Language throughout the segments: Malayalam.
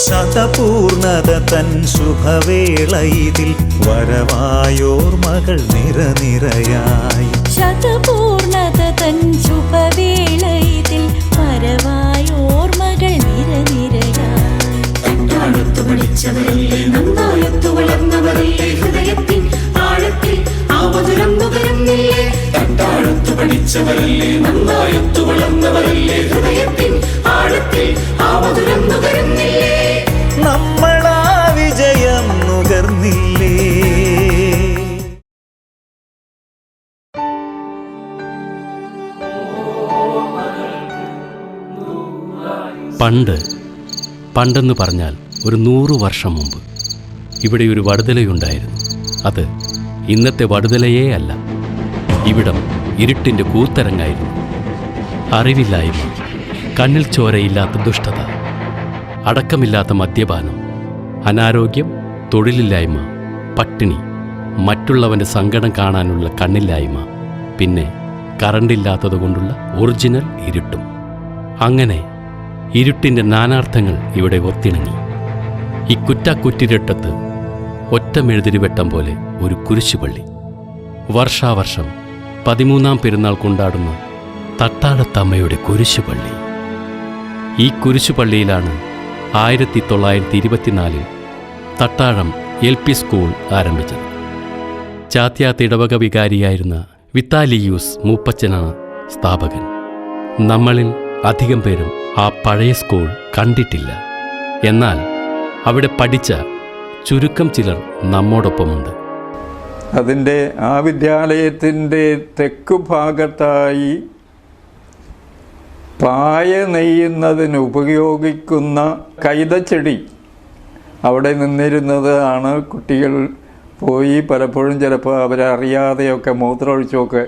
ശതപൂർണത തൻ ശുഭവേളയിതിൽ വരവായോർമകൾ നിരനിരയായി. ശതപൂർണത തൻ ശുഭവേളയിതിൽ വരവായോർമകൾ നിരനിരയായി. തട്ടാടുത്തു പഠിച്ചവരല്ലേ, നന്നായൊത്തു വളർന്നവരല്ലേ, ഹൃദയത്തിൻ ആഴത്തിൽ ആ മധുരം നുകരുന്നില്ലേ. തട്ടാടുത്തു പഠിച്ചവരല്ലേ, നന്നായൊത്തു വളർന്നവരല്ലേ, ഹൃദയത്തിൻ ആഴത്തിൽ ആ മധുരം നുകരുന്നില്ലേ. നമ്മളാ വിജയം നുകർന്നില്ലേ. പണ്ടെന്ന് പറഞ്ഞാൽ ഒരു 100 വർഷം മുമ്പ് ഇവിടെ ഒരു വടുതലയുണ്ടായിരുന്നു. അത് ഇന്നത്തെ വടുതലയേ അല്ല. ഇവിടം ഇരുട്ടിൻ്റെ കൂത്തരങ്ങായിരുന്നു. അറിവില്ലായ്മ, കണ്ണിൽ ചോരയില്ലാത്ത ദുഷ്ടത, അടക്കമില്ലാത്ത മദ്യപാനം, അനാരോഗ്യം, തൊഴിലില്ലായ്മ, പട്ടിണി, മറ്റുള്ളവൻ്റെ സങ്കടം കാണാനുള്ള കണ്ണില്ലായ്മ, പിന്നെ കറണ്ടില്ലാത്തതുകൊണ്ടുള്ള ഒറിജിനൽ ഇരുട്ടും. അങ്ങനെ ഇരുട്ടിൻ്റെ നാനാർത്ഥങ്ങൾ ഇവിടെ ഒത്തിണങ്ങി. ഈ കുറ്റാക്കുറ്റിരട്ടത്ത് ഒറ്റ മെഴുതിരിവെട്ടം പോലെ ഒരു കുരിശുപള്ളി. വർഷാവർഷം 13-ാം പെരുന്നാൾ കൊണ്ടാടുന്ന തട്ടാടത്തമ്മയുടെ കുരിശുപള്ളി. ഈ കുരിശുപള്ളിയിലാണ് 1924 തട്ടാഴം LP സ്കൂൾ ആരംഭിച്ചത്. ചാത്യാത്ത് ഇടവക വികാരിയായിരുന്ന വിത്താലിയൂസ് മൂപ്പച്ചനാണ് സ്ഥാപകൻ. നമ്മളിൽ അധികം പേരും ആ പഴയ സ്കൂൾ കണ്ടിട്ടില്ല. എന്നാൽ അവിടെ പഠിച്ച ചുരുക്കം ചിലർ നമ്മോടൊപ്പമുണ്ട്. അതിൻ്റെ ആ വിദ്യാലയത്തിൻ്റെ തെക്കു ഭാഗത്തായി പായ നെയ്യുന്നതിന് ഉപയോഗിക്കുന്ന കൈതച്ചെടി അവിടെ നിന്നിരുന്നത് ആണ്. കുട്ടികൾ പോയി പലപ്പോഴും ചിലപ്പോൾ അവരറിയാതെയൊക്കെ മൂത്രമൊഴിച്ചൊക്കെ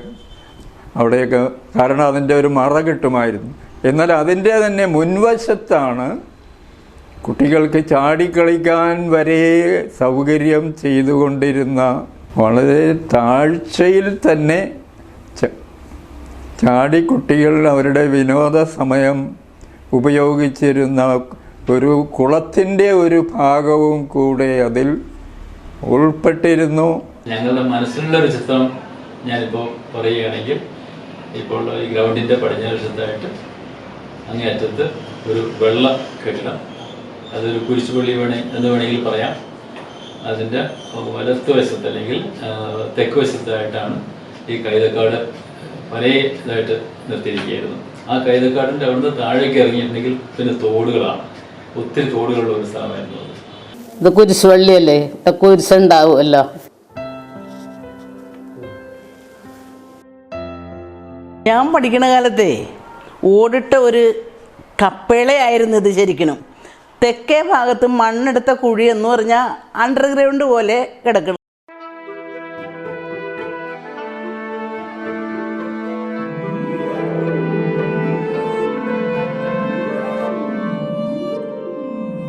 അവിടെയൊക്കെ, കാരണം അതിൻ്റെ ഒരു മറ കിട്ടുമായിരുന്നു. എന്നാൽ അതിൻ്റെ തന്നെ മുൻവശത്താണ് കുട്ടികൾക്ക് ചാടിക്കളിക്കാൻ വരെ സൗകര്യം ചെയ്തുകൊണ്ടിരുന്ന, വളരെ താഴ്ചയിൽ തന്നെ ചാടിക്കുട്ടികൾ അവരുടെ വിനോദ സമയം ഉപയോഗിച്ചിരുന്ന ഒരു കുളത്തിൻ്റെ ഒരു ഭാഗവും കൂടെ അതിൽ ഉൾപ്പെട്ടിരുന്നു. ഞങ്ങളുടെ മനസ്സിലുള്ളൊരു ചിത്രം ഞാനിപ്പോൾ പറയുകയാണെങ്കിൽ, ഇപ്പോൾ ഈ ഗ്രൗണ്ടിൻ്റെ പടിഞ്ഞാറ് വശത്തായിട്ട് അങ്ങേയറ്റത്ത് ഒരു വെള്ള കെട്ടിടം, അതൊരു കുരിശുപള്ളി എന്ന് വേണമെങ്കിൽ പറയാം. അതിൻ്റെ വലത്ത് വശത്ത് അല്ലെങ്കിൽ തെക്ക് വശത്തായിട്ടാണ് ഈ കൈതക്കാട് പഴയ ഇതായിട്ട് നിർത്തിയിരിക്കുകയായിരുന്നു. ആ കൈതക്കാടിൻ്റെ അവിടുന്ന് താഴേക്ക് ഇറങ്ങിയിട്ടുണ്ടെങ്കിൽ പിന്നെ തോടുകളാണ്, ഒത്തിരി തോടുകളുള്ള ഒരു സ്ഥലമായിരുന്നു. ഇത് കുരിശുപള്ളിയല്ലേ, കുരിശുണ്ടാവുമല്ലോ. ഞാൻ പഠിക്കുന്ന കാലത്തെ ഓടിട്ട ഒരു കപ്പേളയായിരുന്നു ഇത്. ശരിക്കും തെക്കേ ഭാഗത്ത് മണ്ണെടുത്ത കുഴി എന്ന് പറഞ്ഞാൽ അണ്ടർഗ്രൗണ്ട് പോലെ കിടക്കണം.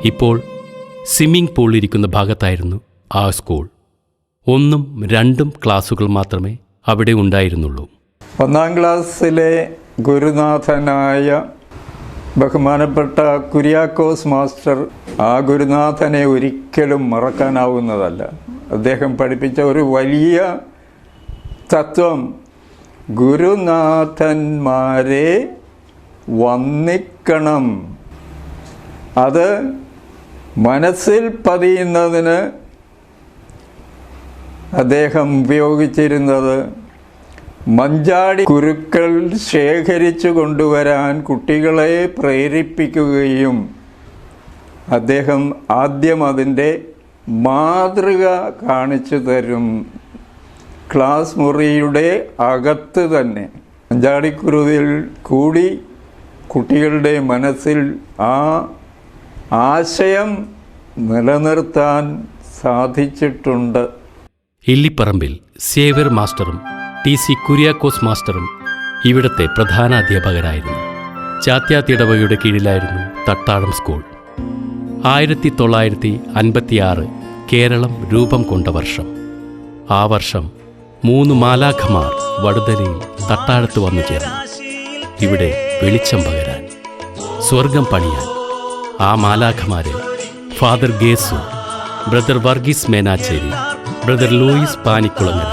ഇപ്പോൾ സ്വിമ്മിംഗ് പൂൾ ഇരിക്കുന്ന ഭാഗത്തായിരുന്നു ആ സ്കൂൾ. 1ഉം 2ഉം ക്ലാസുകൾ മാത്രമേ അവിടെ ഉണ്ടായിരുന്നുള്ളൂ. 1ാം ക്ലാസ്സിലെ ഗുരുനാഥനായ ബഹുമാനപ്പെട്ട കുര്യാക്കോസ് മാസ്റ്റർ, ആ ഗുരുനാഥനെ ഒരിക്കലും മറക്കാനാവുന്നതല്ല. അദ്ദേഹം പഠിപ്പിച്ച ഒരു വലിയ തത്വം, ഗുരുനാഥന്മാരെ വന്ദിക്കണം. അത് മനസ്സിൽ പതിയുന്നതിന് അദ്ദേഹം ഉപയോഗിച്ചിരുന്നത് മഞ്ചാടി കുരുക്കൾ ശേഖരിച്ചു കൊണ്ടുവരാൻ കുട്ടികളെ പ്രേരിപ്പിക്കുകയും അദ്ദേഹം ആദ്യം അതിൻ്റെ മാതൃക കാണിച്ചു തരും. ക്ലാസ് മുറിയുടെ അകത്ത് തന്നെ മഞ്ചാടിക്കുരുവിൽ കൂടി കുട്ടികളുടെ മനസ്സിൽ ആ ആശയം നിലനിർത്താൻ സാധിച്ചിട്ടുണ്ട്. ഇല്ലിപ്പറമ്പിൽ സേവ്യർ മാസ്റ്ററും TC കുര്യാക്കോസ് മാസ്റ്ററും ഇവിടുത്തെ പ്രധാന അധ്യാപകരായിരുന്നു. ചാത്യാത്ത് ഇടവകയുടെ കീഴിലായിരുന്നു തട്ടാഴം സ്കൂൾ. 1956 കേരളം രൂപം കൊണ്ട വർഷം. ആ വർഷം 3 മാലാഖമാർ വടുതലയിൽ തട്ടാഴത്ത് വന്നു ചേർന്നു. ഇവിടെ വെളിച്ചം പകരാൻ, സ്വർഗം പണിയാൻ. ആ മാലാഖമാരെ ഫാദർ ഗേസു, brother Varghese Menachery, brother Louis Panikkulangara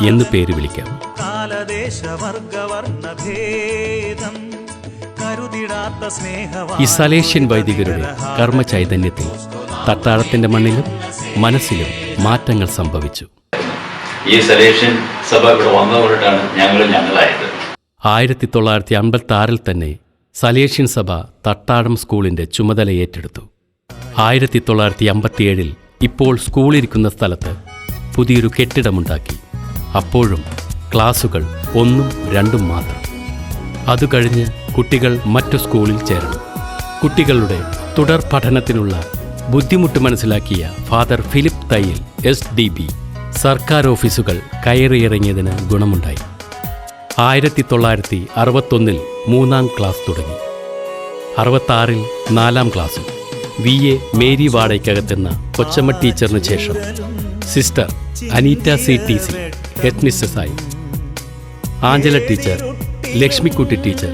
എന്ന് പേര് വിളിക്കാം. ഈ സലേഷ്യൻ വൈദികരുടെ കർമ്മ ചൈതന്യത്തിൽ തട്ടാഴത്തിന്റെ മണ്ണിലും മനസ്സിലും മാറ്റങ്ങൾ സംഭവിച്ചു. ഈ സലേഷ്യൻ സഭ ഇവിടെ വന്നുകൊണ്ടിട്ടാണ് ഞങ്ങളായത്. 1956 തന്നെ സലേഷ്യൻ സഭ തട്ടാഴം സ്കൂളിന്റെ ചുമതല ഏറ്റെടുത്തു. 1957 ഇപ്പോൾ സ്കൂളിരിക്കുന്ന സ്ഥലത്ത് പുതിയൊരു കെട്ടിടമുണ്ടാക്കി. അപ്പോഴും ക്ലാസുകൾ 1ഉം 2ഉം മാത്രം. അതുകഴിഞ്ഞ് കുട്ടികൾ മറ്റു സ്കൂളിൽ ചേരണം. കുട്ടികളുടെ തുടർ പഠനത്തിനുള്ള ബുദ്ധിമുട്ട് മനസ്സിലാക്കിയ ഫാദർ ഫിലിപ്പ് തയ്യിൽ SDB സർക്കാർ ഓഫീസുകൾ കയറിയിറങ്ങിയതിന് ഗുണമുണ്ടായി. 1961 3-ാം ക്ലാസ് തുടങ്ങി. 66 4-ാം ക്ലാസ്സും. VA മേരി വാടയ്ക്കകത്തെന്ന കൊച്ചമ്മ ടീച്ചറിന് ശേഷം സിസ്റ്റർ അനീറ്റ CTC ഹെഡ് മിസ്സസായി. Angela teacher, Lakshmikutty teacher,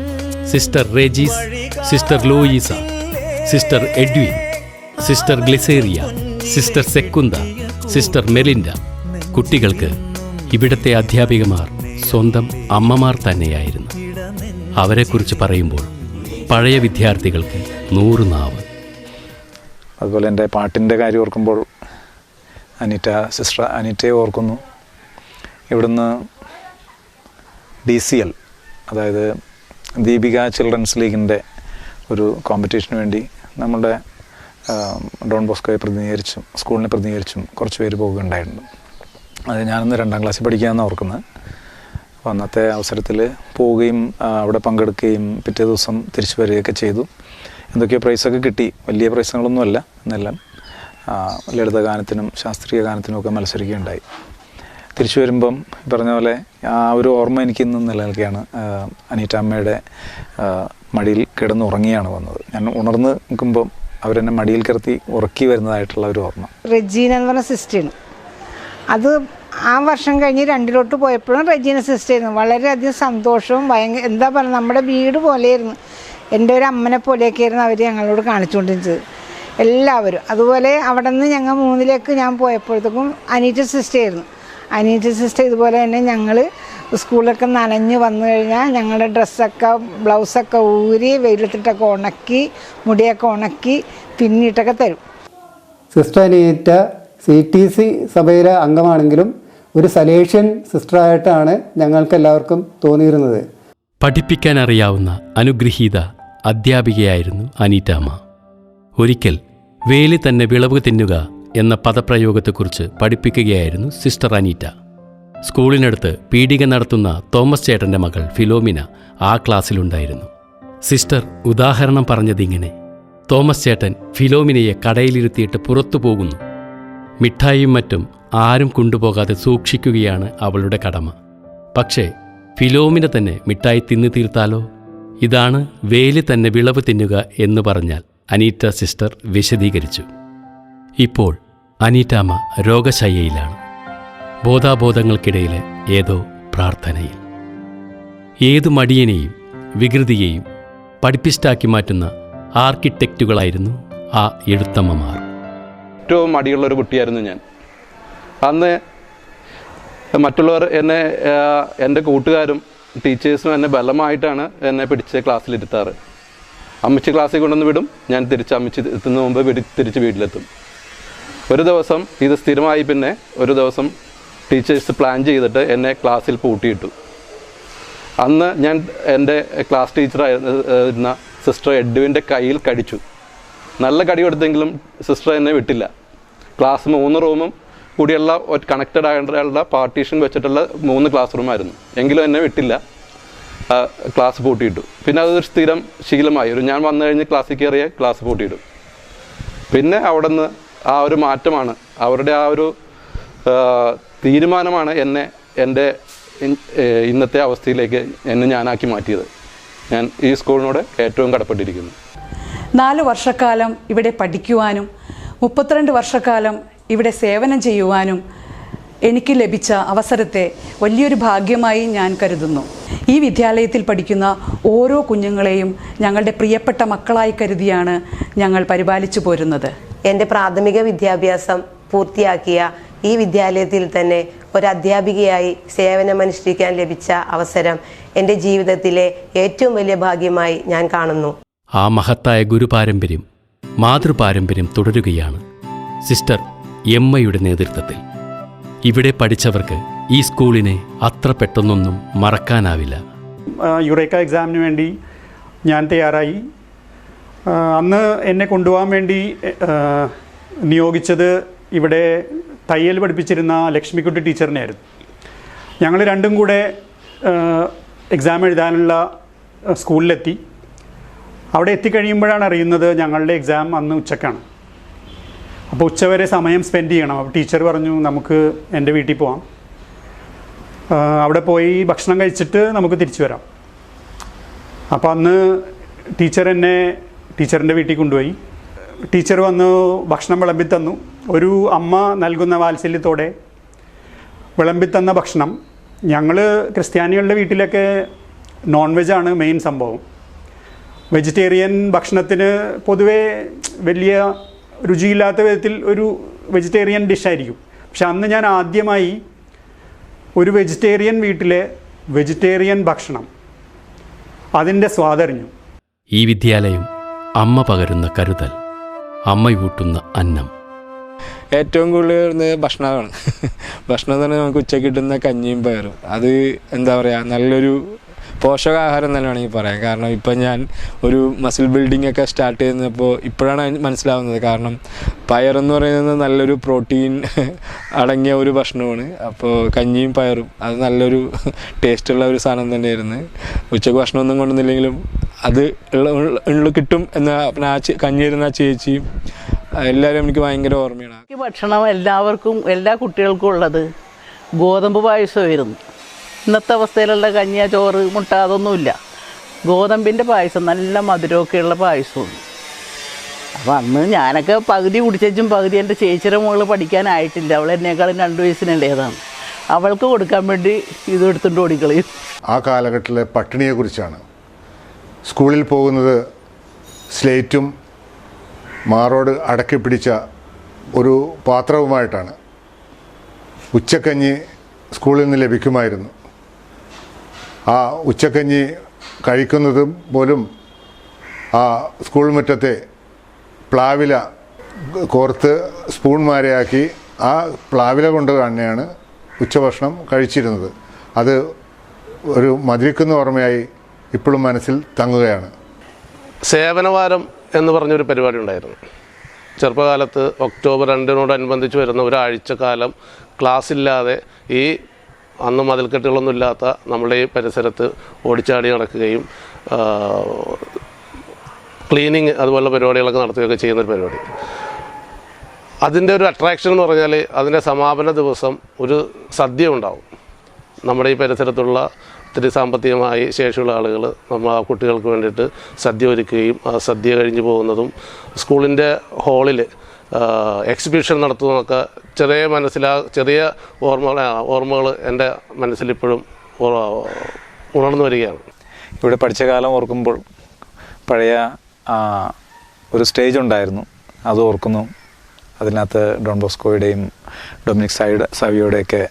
sister Regis, sister Louisa, sister Edwin, sister Glyceria, sister Secunda, sister Melinda. കുട്ടികൾക്ക് ഇവിടുത്തെ അധ്യാപികമാർ സ്വന്തം അമ്മമാർ തന്നെയായിരുന്നു. അവരെക്കുറിച്ച് പറയുമ്പോൾ പഴയ വിദ്യാർത്ഥികൾക്ക് 100 നാവ്. അതുപോലെ എൻ്റെ പാട്ടിൻ്റെ കാര്യം ഓർക്കുമ്പോൾ സിസ്റ്റർ അനിറ്റയെ ഓർക്കുന്നു. ഇവിടുന്ന് DCL, അതായത് ദീപിക ചിൽഡ്രൻസ് ലീഗിൻ്റെ ഒരു കോമ്പറ്റീഷന് വേണ്ടി നമ്മുടെ ഡോൺ ബോസ്കോയെ പ്രതിനിധീകരിച്ചും സ്കൂളിനെ പ്രതിനിധീകരിച്ചും കുറച്ച് പേര് പോവുകയുണ്ടായിട്ടുണ്ട്. അത് ഞാനന്ന് 2-ാം ക്ലാസ്സിൽ പഠിക്കാമെന്ന് ഓർക്കുന്നത്. അപ്പോൾ അന്നത്തെ അവസരത്തിൽ പോവുകയും അവിടെ പങ്കെടുക്കുകയും പിറ്റേ ദിവസം തിരിച്ചു വരികയൊക്കെ ചെയ്തു. എന്തൊക്കെയോ പ്രൈസൊക്കെ കിട്ടി. വലിയ പ്രൈസുകളൊന്നുമല്ല, എന്നെല്ലാം ലളിതഗാനത്തിനും ശാസ്ത്രീയ ഗാനത്തിനും ഒക്കെ മത്സരിക്കുകയുണ്ടായി. തിരിച്ചു വരുമ്പം പറഞ്ഞ പോലെ ആ ഒരു ഓർമ്മ എനിക്കിന്നും നിലനിൽക്കുകയാണ്. അനീറ്റ അമ്മയുടെ മടിയിൽ കിടന്നുറങ്ങിയാണ് വന്നത്. ഞാൻ ഉണർന്ന് നിൽക്കുമ്പം അവരെന്നെ മടിയിൽ കിടത്തി ഉറക്കി വരുന്നതായിട്ടുള്ള ഒരു ഓർമ്മ. റെജീന എന്ന് പറഞ്ഞ സിസ്റ്ററാണ്. അത് ആ വർഷം കഴിഞ്ഞ് 2-ലോട്ട് പോയപ്പോഴും റെജീന സിസ്റ്ററായിരുന്നു. വളരെയധികം സന്തോഷവും എന്താ പറയുക, നമ്മുടെ വീട് പോലെയായിരുന്നു. എൻ്റെ ഒരു അമ്മനെ പോലെയൊക്കെ ആയിരുന്നു അവർ ഞങ്ങളോട് കാണിച്ചുകൊണ്ടിരുന്നത് എല്ലാവരും. അതുപോലെ അവിടെ നിന്ന് ഞങ്ങൾ 3-ലേക്ക് ഞാൻ പോയപ്പോഴത്തേക്കും അനീറ്റ സിസ്റ്ററായിരുന്നു. അനീറ്റ സിസ്റ്റർ ഇതുപോലെ തന്നെ ഞങ്ങൾ സ്കൂളിലൊക്കെ നനഞ്ഞ് വന്നു കഴിഞ്ഞാൽ ഞങ്ങളുടെ ഡ്രസ്സൊക്കെ ബ്ലൗസൊക്കെ ഊരി വെയിലത്തിട്ടൊക്കെ ഉണക്കി മുടിയൊക്കെ ഉണക്കി പിന്നിട്ടൊക്കെ തരും. സിസ്റ്റർ അനീറ്റ CTC സഭയിലെ അംഗമാണെങ്കിലും ഒരു സലേഷ്യൻ സിസ്റ്ററായിട്ടാണ് ഞങ്ങൾക്ക് എല്ലാവർക്കും തോന്നിയിരുന്നത്. പഠിപ്പിക്കാൻ അറിയാവുന്ന അനുഗ്രഹീത അധ്യാപികയായിരുന്നു അനീറ്റാമ്മ. ഒരിക്കൽ വേലി തന്നെ വിളവ് തിന്നുക എന്ന പദപ്രയോഗത്തെക്കുറിച്ച് പഠിപ്പിക്കുകയായിരുന്നു സിസ്റ്റർ അനീറ്റ. സ്കൂളിനടുത്ത് പീഡിക നടത്തുന്ന തോമസ് ചേട്ടൻ്റെ മകൾ ഫിലോമിന ആ ക്ലാസ്സിലുണ്ടായിരുന്നു. സിസ്റ്റർ ഉദാഹരണം പറഞ്ഞതിങ്ങനെ: തോമസ് ചേട്ടൻ ഫിലോമിനയെ കടയിലിരുത്തിയിട്ട് പുറത്തു പോകുന്നു. മിഠായിയും മറ്റും ആരും കൊണ്ടുപോകാതെ സൂക്ഷിക്കുകയാണ് അവളുടെ കടമ. പക്ഷേ ഫിലോമിന തന്നെ മിഠായി തിന്നു തീർത്താലോ? ഇതാണ് വേലി തന്നെ വിളവ് തിന്നുക എന്ന് പറഞ്ഞാൽ അനീറ്റ സിസ്റ്റർ വിശദീകരിച്ചു. ഇപ്പോൾ അനീറ്റാമ്മ രോഗശയ്യയിലാണ്. ബോധാബോധങ്ങൾക്കിടയിലെ ഏതോ പ്രാർത്ഥനയിൽ. ഏതു മടിയനെയും വികൃതിയെയും പഠിപ്പിസ്റ്റാക്കി മാറ്റുന്ന ആർക്കിടെക്റ്റുകളായിരുന്നു ആ എഴുത്തമ്മമാർ. ഏറ്റവും മടിയുള്ളൊരു കുട്ടിയായിരുന്നു ഞാൻ. അന്ന് മറ്റുള്ളവർ എന്നെ, എൻ്റെ കൂട്ടുകാരും ടീച്ചേഴ്സും എന്നെ ബലമായിട്ടാണ് എന്നെ പിടിച്ച് ക്ലാസ്സിലിരുത്താറ്. അമ്മച്ചി ക്ലാസ്സിൽ കൊണ്ടുവന്ന് വിടും, ഞാൻ അമ്മച്ചി എത്തുന്ന മുമ്പ് തിരിച്ച് വീട്ടിലെത്തും. ഒരു ദിവസം ഇത് സ്ഥിരമായി. പിന്നെ ഒരു ദിവസം ടീച്ചേഴ്സ് പ്ലാൻ ചെയ്തിട്ട് എന്നെ ക്ലാസ്സിൽ പൂട്ടിയിട്ടു. അന്ന് ഞാൻ എൻ്റെ ക്ലാസ് ടീച്ചറായിരുന്ന സിസ്റ്റർ എഡ്വിൻ്റെ കയ്യിൽ കടിച്ചു. നല്ല കടി കൊടുത്തെങ്കിലും സിസ്റ്റർ എന്നെ വിട്ടില്ല. ക്ലാസ് 3 റൂമും കൂടിയുള്ള കണക്റ്റഡ് ആയിട്ടുള്ള പാർട്ടീഷൻ വെച്ചിട്ടുള്ള 3 ക്ലാസ് റൂമായിരുന്നു. എങ്കിലും എന്നെ വിട്ടില്ല, ക്ലാസ് പൂട്ടിയിട്ടു. പിന്നെ അതൊരു സ്ഥിരം ശീലമായി. ഞാൻ വന്നു കഴിഞ്ഞ് ക്ലാസ്സിൽ കയറിയ ക്ലാസ് പൂട്ടിയിട്ടു. പിന്നെ അവിടെ നിന്ന് ആ ഒരു മാറ്റമാണ്, അവരുടെ ആ ഒരു തീരുമാനമാണ് എൻ്റെ ഇന്നത്തെ അവസ്ഥയിലേക്ക് ഞാനാക്കി മാറ്റിയത്. ഞാൻ ഈ സ്കൂളിനോട് ഏറ്റവും കടപ്പെട്ടിരിക്കുന്നു. 4 വർഷക്കാലം ഇവിടെ പഠിക്കുവാനും 32 വർഷക്കാലം ഇവിടെ സേവനം ചെയ്യുവാനും എനിക്ക് ലഭിച്ച അവസരത്തെ വലിയൊരു ഭാഗ്യമായി ഞാൻ കരുതുന്നു. ഈ വിദ്യാലയത്തിൽ പഠിക്കുന്ന ഓരോ കുഞ്ഞുങ്ങളെയും ഞങ്ങളുടെ പ്രിയപ്പെട്ട മക്കളായി കരുതിയാണ് ഞങ്ങൾ പരിപാലിച്ചു പോരുന്നത്. എൻ്റെ പ്രാഥമിക വിദ്യാഭ്യാസം പൂർത്തിയാക്കിയ ഈ വിദ്യാലയത്തിൽ തന്നെ ഒരു അധ്യാപികയായി സേവനമനുഷ്ഠിക്കാൻ ലഭിച്ച അവസരം എൻ്റെ ജീവിതത്തിലെ ഏറ്റവും വലിയ ഭാഗ്യമായി ഞാൻ കാണുന്നു. ആ മഹത്തായ ഗുരുപാരമ്പര്യം, മാതൃപാരമ്പര്യം തുടരുകയാണ് സിസ്റ്റർ എമ്മയുടെ നേതൃത്വത്തിൽ. ഇവിടെ പഠിച്ചവർക്ക് ഈ സ്കൂളിനെ അത്ര പെട്ടെന്നൊന്നും മറക്കാനാവില്ല. യുറേക്ക എക്സാമിന് വേണ്ടി ഞാൻ തയ്യാറായി. അന്ന് എന്നെ കൊണ്ടുപോകാൻ വേണ്ടി നിയോഗിച്ചത് ഇവിടെ തയ്യൽ പഠിപ്പിച്ചിരുന്ന ലക്ഷ്മിക്കുട്ടി ടീച്ചറിനെയായിരുന്നു. ഞങ്ങൾ രണ്ടും കൂടെ എക്സാം എഴുതാനുള്ള സ്കൂളിലെത്തി. അവിടെ എത്തിക്കഴിയുമ്പോഴാണ് അറിയുന്നത് ഞങ്ങളുടെ എക്സാം അന്ന് ഉച്ചക്കാണ്. അപ്പോൾ ഉച്ചവരെ സമയം സ്പെൻഡ് ചെയ്യണം. അപ്പോൾ ടീച്ചർ പറഞ്ഞു നമുക്ക് എൻ്റെ വീട്ടിൽ പോവാം, അവിടെ പോയി ഭക്ഷണം കഴിച്ചിട്ട് നമുക്ക് തിരിച്ചു വരാം. അപ്പോൾ അന്ന് ടീച്ചർ എന്നെ ടീച്ചറിൻ്റെ വീട്ടിൽ കൊണ്ടുപോയി. ടീച്ചർ വന്ന് ഭക്ഷണം വിളമ്പിത്തന്നു. ഒരു അമ്മ നൽകുന്ന വാത്സല്യത്തോടെ വിളമ്പിത്തന്ന ഭക്ഷണം. ഞങ്ങൾ ക്രിസ്ത്യാനികളുടെ വീട്ടിലൊക്കെ നോൺ വെജാണ് മെയിൻ സംഭവം. വെജിറ്റേറിയൻ ഭക്ഷണത്തിന് പൊതുവേ വലിയ രുചിയില്ലാത്ത വിധത്തിൽ ഒരു വെജിറ്റേറിയൻ ഡിഷായിരിക്കും. പക്ഷെ അന്ന് ഞാൻ ആദ്യമായി ഒരു വെജിറ്റേറിയൻ വീട്ടിലെ വെജിറ്റേറിയൻ ഭക്ഷണം, അതിൻ്റെ സ്വാദറിഞ്ഞു. ഈ വിദ്യാലയം അമ്മ പകരുന്ന കരുതൽ, അമ്മയൂട്ടുന്ന അന്നം. ഏറ്റവും കൂടുതൽ ഭക്ഷണമാണ്. ഭക്ഷണം തന്നെ നമുക്ക് ഉച്ചയ്ക്ക് കിട്ടുന്ന കഞ്ഞിയും പയറും. അത് എന്താ പറയുക, നല്ലൊരു പോഷകാഹാരം തന്നെ വേണമെങ്കിൽ പറയാം. കാരണം ഇപ്പം ഞാൻ ഒരു മസിൽ ബിൽഡിംഗ് ഒക്കെ സ്റ്റാർട്ട് ചെയ്യുന്നപ്പോൾ ഇപ്പോഴാണ് മനസ്സിലാവുന്നത്. കാരണം പയറെന്ന് പറയുന്നത് നല്ലൊരു പ്രോട്ടീൻ അടങ്ങിയ ഒരു ഭക്ഷണമാണ്. അപ്പോൾ കഞ്ഞിയും പയറും അത് നല്ലൊരു ടേസ്റ്റുള്ള ഒരു സാധനം തന്നെയായിരുന്നു. ഉച്ചയ്ക്ക് ഭക്ഷണമൊന്നും കൊണ്ടുവന്നില്ലെങ്കിലും അത് ഉള്ള കിട്ടും എന്ന കഞ്ഞി തരുന്ന ചേച്ചിയും എല്ലാവരും എനിക്ക് ഭയങ്കര ഓർമ്മയാണ്. ഈ ഭക്ഷണം എല്ലാവർക്കും, എല്ലാ കുട്ടികൾക്കും ഉള്ളത് ഗോതമ്പ് പായസമായിരുന്നു. ഇന്നത്തെ അവസ്ഥയിലുള്ള കഞ്ഞിയ, ചോറ്, മുട്ട അതൊന്നുമില്ല. ഗോതമ്പിൻ്റെ പായസം, നല്ല മധുരമൊക്കെയുള്ള പായസമാണ്. അപ്പോൾ അന്ന് ഞാനൊക്കെ പകുതി കുടിച്ചും പകുതി എൻ്റെ ചേച്ചിയുടെ മോള് പഠിക്കാനായിട്ടില്ല. അവൾ എന്നേക്കാളും 2 വയസ്സിനുള്ളതാണ്. അവൾക്ക് കൊടുക്കാൻ വേണ്ടി ഇത് എടുത്തുകൊണ്ട് ഓടിക്കളയും. ആ കാലഘട്ടത്തിലെ പട്ടിണിയെക്കുറിച്ചാണ്. സ്കൂളിൽ പോകുന്നത് സ്ലേറ്റും മാറോട് അടക്കി പിടിച്ച ഒരു പാത്രവുമായിട്ടാണ്. ഉച്ചക്കഞ്ഞി സ്കൂളിൽ നിന്ന് ലഭിക്കുമായിരുന്നു. ആ ഉച്ചക്കഞ്ഞി കഴിക്കുന്നതും പോലും ആ സ്കൂൾ മുറ്റത്തെ പ്ലാവില കോർത്ത് സ്പൂൺമാരെയാക്കി ആ പ്ലാവില കൊണ്ട് തന്നെയാണ് ഉച്ചഭക്ഷണം കഴിച്ചിരുന്നത്. അത് ഒരു മധുരിക്കുന്ന ഓർമ്മയായി ഇപ്പോഴും മനസ്സിൽ തങ്ങുകയാണ്. സേവനവാരം എന്ന് പറഞ്ഞൊരു പരിപാടി ഉണ്ടായിരുന്നു. ചെറുപ്പകാലത്ത് ഒക്ടോബർ 2 വരുന്ന ഒരാഴ്ചക്കാലം ക്ലാസ്സില്ലാതെ ഈ അന്ന് മതിൽക്കെട്ടുകളൊന്നും ഇല്ലാത്ത നമ്മുടെ ഈ പരിസരത്ത് ഓടിച്ചാടി നടക്കുകയും ക്ലീനിങ് അതുപോലുള്ള പരിപാടികളൊക്കെ നടത്തുകയൊക്കെ ചെയ്യുന്നൊരു പരിപാടി. അതിൻ്റെ ഒരു അട്രാക്ഷൻ എന്ന് പറഞ്ഞാൽ അതിൻ്റെ സമാപന ദിവസം ഒരു സദ്യ ഉണ്ടാവും. നമ്മുടെ ഈ പരിസരത്തുള്ള ഒത്തിരി സാമ്പത്തികമായി ശേഷിയുള്ള ആളുകൾ നമ്മൾ ആ കുട്ടികൾക്ക് വേണ്ടിയിട്ട് സദ്യ ഒരുക്കുകയും ആ സദ്യ കഴിഞ്ഞ് പോകുന്നതും സ്കൂളിൻ്റെ ഹാളിൽ എക്സിബിഷൻ നടത്തുന്നതൊക്കെ ചെറിയ ഓർമ്മകൾ എൻ്റെ മനസ്സിലിപ്പോഴും ഉണർന്നു വരികയാണ്. ഇവിടെ പഠിച്ച കാലം ഓർക്കുമ്പോൾ പഴയ ഒരു സ്റ്റേജ് ഉണ്ടായിരുന്നു, അത് ഓർക്കുന്നു. അതിനകത്ത് ഡോൺ ബോസ്കോയുടെയും ഡൊമിനിക് സാവിയോടെയൊക്കെ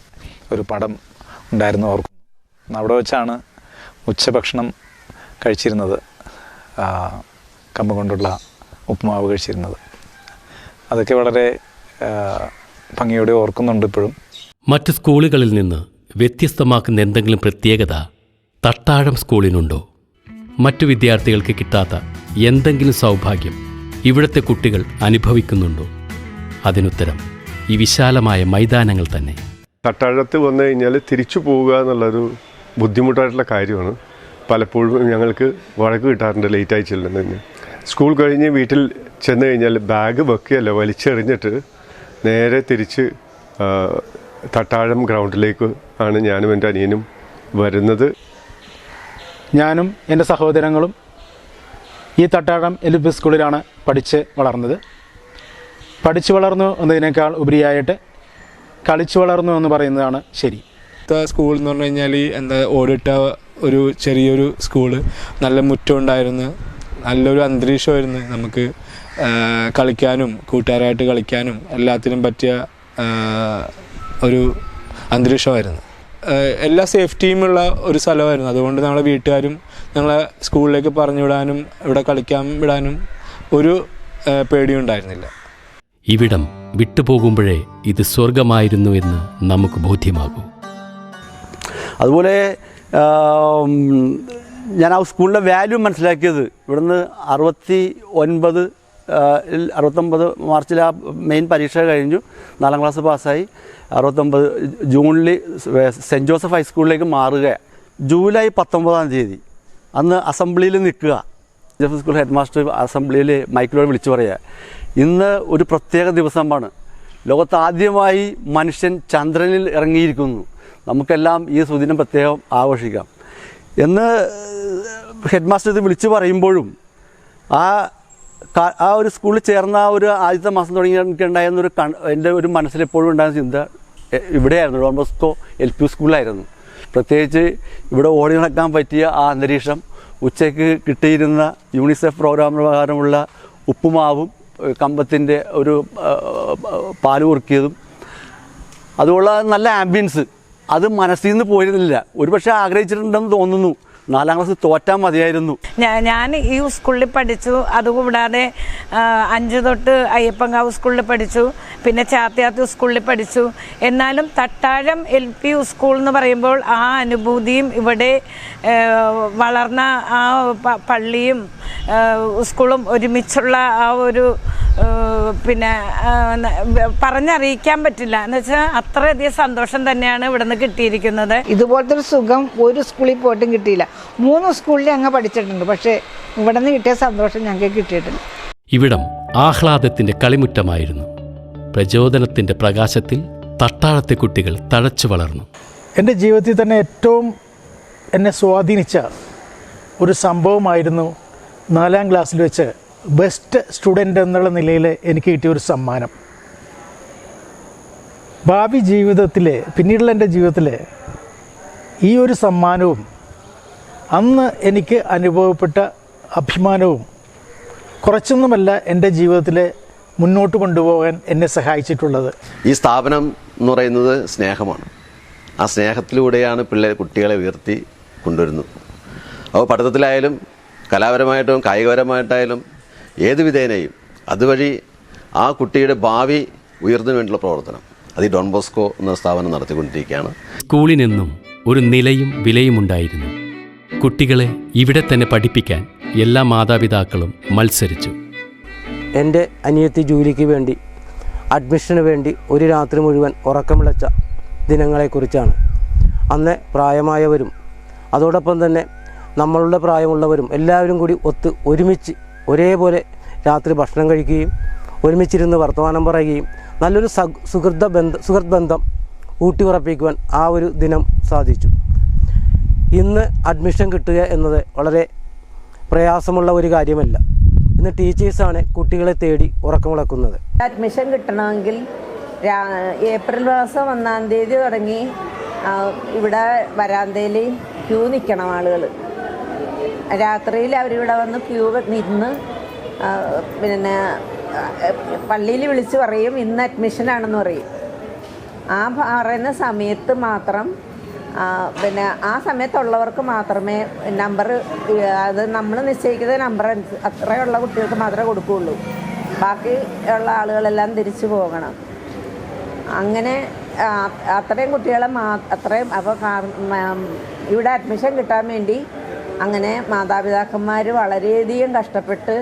ഒരു പടം ഉണ്ടായിരുന്നു, ഓർക്കുന്നു. അവിടെ വെച്ചാണ് ഉച്ചഭക്ഷണം കഴിച്ചിരുന്നത്, കമ്പ് കൊണ്ടുള്ള ഉപ്പുമാവ് കഴിച്ചിരുന്നത്. അതൊക്കെ വളരെ ഭംഗിയോടെ ഓർക്കുന്നുണ്ട് ഇപ്പോഴും. മറ്റ് സ്കൂളുകളിൽ നിന്ന് വ്യത്യസ്തമാക്കുന്ന എന്തെങ്കിലും പ്രത്യേകത തട്ടാഴം സ്കൂളിനുണ്ടോ? മറ്റു വിദ്യാർത്ഥികൾക്ക് കിട്ടാത്ത എന്തെങ്കിലും സൗഭാഗ്യം ഇവിടുത്തെ കുട്ടികൾ അനുഭവിക്കുന്നുണ്ടോ? അതിനുത്തരം ഈ വിശാലമായ മൈതാനങ്ങൾ തന്നെ. തട്ടാഴത്ത് വന്നു കഴിഞ്ഞാൽ തിരിച്ചു പോവുക എന്നുള്ളൊരു ബുദ്ധിമുട്ടായിട്ടുള്ള കാര്യമാണ്. പലപ്പോഴും ഞങ്ങൾക്ക് വഴക്ക് കിട്ടാറുണ്ട് ലേറ്റായി ചെല്ലുന്നതിന്. സ്കൂൾ കഴിഞ്ഞ് വീട്ടിൽ ചെന്ന് കഴിഞ്ഞാൽ ബാഗ് വെക്കുകയല്ല, വലിച്ചെറിഞ്ഞിട്ട് നേരെ തിരിച്ച് തട്ടാഴം ഗ്രൗണ്ടിലേക്ക് ആണ് ഞാനും എൻ്റെ അനിയനും വരുന്നത്. ഞാനും എൻ്റെ സഹോദരങ്ങളും ഈ തട്ടാഴം LP സ്കൂളിലാണ് പഠിച്ച് വളർന്നത്. പഠിച്ചു വളർന്നു എന്നതിനേക്കാൾ ഉപരിയായിട്ട് കളിച്ചു വളർന്നു എന്ന് പറയുന്നതാണ് ശരി. സ്കൂൾ എന്ന് പറഞ്ഞു കഴിഞ്ഞാൽ എന്താ ഓടിട്ട ഒരു ചെറിയൊരു സ്കൂള്, നല്ല മുറ്റം ഉണ്ടായിരുന്നു, നല്ലൊരു അന്തരീക്ഷമായിരുന്നു. നമുക്ക് കളിക്കാനും കൂട്ടുകാരായിട്ട് കളിക്കാനും എല്ലാത്തിനും പറ്റിയ ഒരു അന്തരീക്ഷമായിരുന്നു. എല്ലാ സേഫ്റ്റിയുമുള്ള ഒരു സ്ഥലമായിരുന്നു. അതുകൊണ്ട് ഞങ്ങളെ വീട്ടുകാരും ഞങ്ങളെ സ്കൂളിലേക്ക് പറഞ്ഞു വിടാനും ഇവിടെ കളിക്കാൻ വിടാനും ഒരു പേടിയും ഉണ്ടായിരുന്നില്ല. ഇവിടം വിട്ടുപോകുമ്പോഴേ ഇത് സ്വർഗമായിരുന്നു എന്ന് നമുക്ക് ബോധ്യമാകും. അതുപോലെ ഞാൻ ആ സ്കൂളിൻ്റെ വാല്യൂ മനസ്സിലാക്കിയത് ഇവിടുന്ന് 69 മാർച്ചിൽ ആ മെയിൻ പരീക്ഷ കഴിഞ്ഞു, 4ാം ക്ലാസ് പാസ്സായി. 69 ജൂണിൽ സെൻറ്റ് ജോസഫ് ഹൈസ്കൂളിലേക്ക് മാറുക. ജൂലൈ 19-ാം തീയതി അന്ന് അസംബ്ലിയിൽ നിൽക്കുക. ജോസഫ് സ്കൂൾ ഹെഡ് മാസ്റ്റർ അസംബ്ലിയിൽ മൈക്കിലൂടെ വിളിച്ചു പറയുക, ഇന്ന് ഒരു പ്രത്യേക ദിവസമാണ്, ലോകത്താദ്യമായി മനുഷ്യൻ ചന്ദ്രനിൽ ഇറങ്ങിയിരിക്കുന്നു, നമുക്കെല്ലാം ഈ സുദിനം പ്രത്യേകം ആഘോഷിക്കാം എന്ന് ഹെഡ് മാസ്റ്റർ ഇത് വിളിച്ചു പറയുമ്പോഴും ആ ഒരു സ്കൂളിൽ ചേർന്ന ഒരു ആദ്യത്തെ മാസം തുടങ്ങി എനിക്കുണ്ടായിരുന്നൊരു എൻ്റെ ഒരു മനസ്സിലെപ്പോഴും ഉണ്ടായിരുന്ന ചിന്ത ഇവിടെയായിരുന്നു, ഡോൺ ബോസ്കോ LP സ്കൂളിലായിരുന്നു. പ്രത്യേകിച്ച് ഇവിടെ ഓടി നടക്കാൻ പറ്റിയ ആ അന്തരീക്ഷം, ഉച്ചയ്ക്ക് കിട്ടിയിരുന്ന യൂണിസെഫ് പ്രോഗ്രാം പ്രകാരമുള്ള ഉപ്പുമാവും കമ്പത്തിൻ്റെ ഒരു പാല് കുറുക്കിയതും, അതുള്ള നല്ല ആംബിയൻസ്, അത് മനസ്സിൽ നിന്ന് പോയിരുന്നില്ല. ഒരുപക്ഷെ ആഗ്രഹിച്ചിട്ടുണ്ടെന്ന് തോന്നുന്നു. 4ാം ക്ലാസ് തോറ്റാൽ മതിയായിരുന്നു. ഞാൻ ഈ സ്കൂളിൽ പഠിച്ചു. അതുകൂടാതെ 5 തൊട്ട് അയ്യപ്പങ്കാവ് സ്കൂളിൽ പഠിച്ചു, പിന്നെ ചാത്തിയാത്ത് സ്കൂളിൽ പഠിച്ചു. എന്നാലും തട്ടാഴം LP സ്കൂൾ എന്ന് പറയുമ്പോൾ ആ അനുഭൂതിയും ഇവിടെ വളർന്ന ആ പള്ളിയും സ്കൂളും ഒരുമിച്ചുള്ള ആ ഒരു പിന്നെ പറഞ്ഞറിയിക്കാൻ പറ്റില്ല. എന്ന് വെച്ചാൽ അത്രയധികം സന്തോഷം തന്നെയാണ് ഇവിടെ നിന്ന് കിട്ടിയിരിക്കുന്നത്. ഇതുപോലത്തെ ഒരു സുഖം ഒരു സ്കൂളിൽ പോയിട്ടും കിട്ടിയില്ല. 3 സ്കൂളിൽ അങ്ങ് പഠിച്ചിട്ടുണ്ട്, പക്ഷേ ഇവിടെ നിന്ന് കിട്ടിയ സന്തോഷം ഞങ്ങൾക്ക് കിട്ടിയിട്ടില്ല. ഇവിടം ആഹ്ലാദത്തിൻ്റെ കളിമുറ്റമായിരുന്നു. പ്രചോദനത്തിൻ്റെ പ്രകാശത്തിൽ തട്ടാഴത്തെ കുട്ടികൾ തഴച്ചു വളർന്നു. എൻ്റെ ജീവിതത്തിൽ തന്നെ ഏറ്റവും എന്നെ സ്വാധീനിച്ച ഒരു സംഭവമായിരുന്നു 4ാം ക്ലാസ്സിൽ വെച്ച് ബെസ്റ്റ് സ്റ്റുഡൻ്റ് എന്നുള്ള നിലയിൽ എനിക്ക് കിട്ടിയ ഒരു സമ്മാനം. ഭാവി ജീവിതത്തിൽ പിന്നീടുള്ള എൻ്റെ ജീവിതത്തിൽ ഈ ഒരു സമ്മാനവും അന്ന് എനിക്ക് അനുഭവപ്പെട്ട അഭിമാനവും കുറച്ചൊന്നുമല്ല എൻ്റെ ജീവിതത്തിൽ മുന്നോട്ട് കൊണ്ടുപോകാൻ എന്നെ സഹായിച്ചിട്ടുള്ളത്. ഈ സ്ഥാപനം എന്ന് പറയുന്നത് സ്നേഹമാണ്. ആ സ്നേഹത്തിലൂടെയാണ് കുട്ടികളെ ഉയർത്തി കൊണ്ടുവരുന്നത്. അപ്പോൾ പഠിത്തത്തിലായാലും കലാപരമായിട്ടും കായികപരമായിട്ടായാലും ഏത് വിധേനയും അതുവഴി ആ കുട്ടിയുടെ ഭാവി ഉയർന്നു വേണ്ടിയുള്ള പ്രവർത്തനം അത് ഈ ഡോൺ ബോസ്കോ എന്ന സ്ഥാപനം നടത്തിക്കൊണ്ടിരിക്കുകയാണ്. സ്കൂളിനെന്നും ഒരു നിലയും വിലയും ഉണ്ടായിരുന്നു. കുട്ടികളെ ഇവിടെ തന്നെ പഠിപ്പിക്കാൻ എല്ലാ മാതാപിതാക്കളും മത്സരിച്ചു. എൻ്റെ അനിയത്തി ജൂലിക്ക് വേണ്ടി അഡ്മിഷന് വേണ്ടി ഒരു രാത്രി മുഴുവൻ ഉറക്കമിളച്ച ദിനങ്ങളെക്കുറിച്ചാണ്. അന്ന് പ്രായമായവരും അതോടൊപ്പം തന്നെ നമ്മളുടെ പ്രായമുള്ളവരും എല്ലാവരും കൂടി ഒരുമിച്ച് ഒരേപോലെ രാത്രി ഭക്ഷണം കഴിക്കുകയും ഒരുമിച്ചിരുന്ന് വർത്തമാനം പറയുകയും നല്ലൊരു സുഹൃത്ത് ബന്ധം ഊട്ടിയുറപ്പിക്കുവാൻ ആ ഒരു ദിനം സാധിച്ചു. ഇന്ന് അഡ്മിഷൻ കിട്ടുക എന്നത് വളരെ പ്രയാസമുള്ള ഒരു കാര്യമല്ല. ഇന്ന് ടീച്ചേഴ്സാണ് കുട്ടികളെ തേടി ഉറക്കമുളക്കുന്നത്. അഡ്മിഷൻ കിട്ടണമെങ്കിൽ ഏപ്രിൽ മാസം 1-ാം തീയതി തുടങ്ങി ഇവിടെ വരാന്തയിൽ ക്യൂ നിൽക്കണം ആളുകൾ. രാത്രിയിൽ അവരിവിടെ വന്ന് ക്യൂ നിന്ന് പിന്നെ പള്ളിയിൽ വിളിച്ച് പറയും ഇന്ന് അഡ്മിഷനാണെന്ന് പറയും. ആ പറയുന്ന സമയത്ത് മാത്രം പിന്നെ ആ സമയത്തുള്ളവർക്ക് മാത്രമേ നമ്പർ, അത് നമ്മൾ നിശ്ചയിക്കുന്ന നമ്പർ അത്രയുള്ള കുട്ടികൾക്ക് മാത്രമേ കൊടുക്കുകയുള്ളൂ. ബാക്കി ഉള്ള ആളുകളെല്ലാം തിരിച്ചു പോകണം. അങ്ങനെ അത്രയും കുട്ടികളെ അത്രയും അപ്പോൾ ഇവിടെ അഡ്മിഷൻ കിട്ടാൻ വേണ്ടി അങ്ങനെ മാതാപിതാക്കന്മാർ വളരെയധികം കഷ്ടപ്പെട്ട്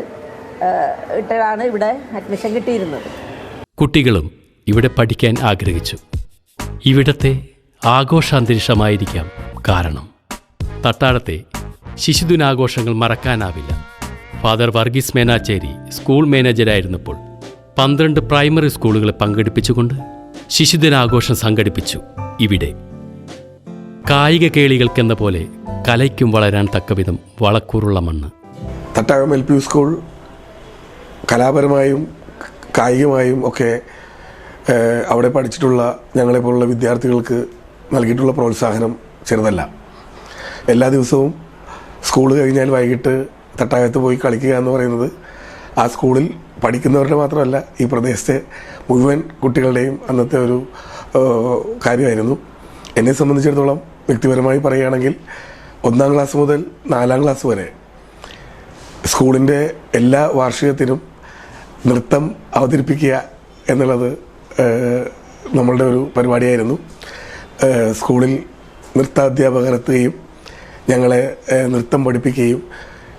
ഇട്ടാണ് ഇവിടെ അഡ്മിഷൻ കിട്ടിയിരുന്നത്. കുട്ടികളും ഇവിടെ പഠിക്കാൻ ആഗ്രഹിച്ചു. ഇവിടത്തെ ആഘോഷാന്തരീക്ഷമായിരിക്കാം കാരണം. തട്ടാഴത്തെ ശിശുദിനാഘോഷങ്ങൾ മറക്കാനാവില്ല. ഫാദർ വർഗീസ് മേനാച്ചേരി സ്കൂൾ മാനേജരായിരുന്നപ്പോൾ 12 പ്രൈമറി സ്കൂളുകളെ പങ്കെടുപ്പിച്ചുകൊണ്ട് ശിശുദിനാഘോഷം സംഘടിപ്പിച്ചു. ഇവിടെ കായിക കേളികൾക്കെന്ന പോലെ കലയ്ക്കും വളരാൻ തക്കവിധം വളക്കൂറുള്ള മണ്ണ്. തട്ടാഴം LP സ്കൂൾ കലാപരമായും കായികമായും ഒക്കെ അവിടെ പഠിച്ചിട്ടുള്ള ഞങ്ങളെപ്പോലുള്ള വിദ്യാർത്ഥികൾക്ക് നൽകിയിട്ടുള്ള പ്രോത്സാഹനം ചെറുതല്ല. എല്ലാ ദിവസവും സ്കൂൾ കഴിഞ്ഞാൽ വൈകിട്ട് തട്ടാകത്ത് പോയി കളിക്കുക എന്ന് പറയുന്നത് ആ സ്കൂളിൽ പഠിക്കുന്നവരുടെ മാത്രമല്ല ഈ പ്രദേശത്തെ മുഴുവൻ കുട്ടികളുടെയും അന്നത്തെ ഒരു കാര്യമായിരുന്നു. എന്നെ സംബന്ധിച്ചിടത്തോളം വ്യക്തിപരമായി പറയുകയാണെങ്കിൽ 1-ാം ക്ലാസ് മുതൽ 4-ാം ക്ലാസ് വരെ സ്കൂളിൻ്റെ എല്ലാ വാർഷികത്തിനും നൃത്തം അവതരിപ്പിക്കുക എന്നുള്ളത് നമ്മളുടെ ഒരു പരിപാടിയായിരുന്നു. സ്കൂളിൽ നൃത്താധ്യാപകർ എത്തുകയും ഞങ്ങളെ നൃത്തം പഠിപ്പിക്കുകയും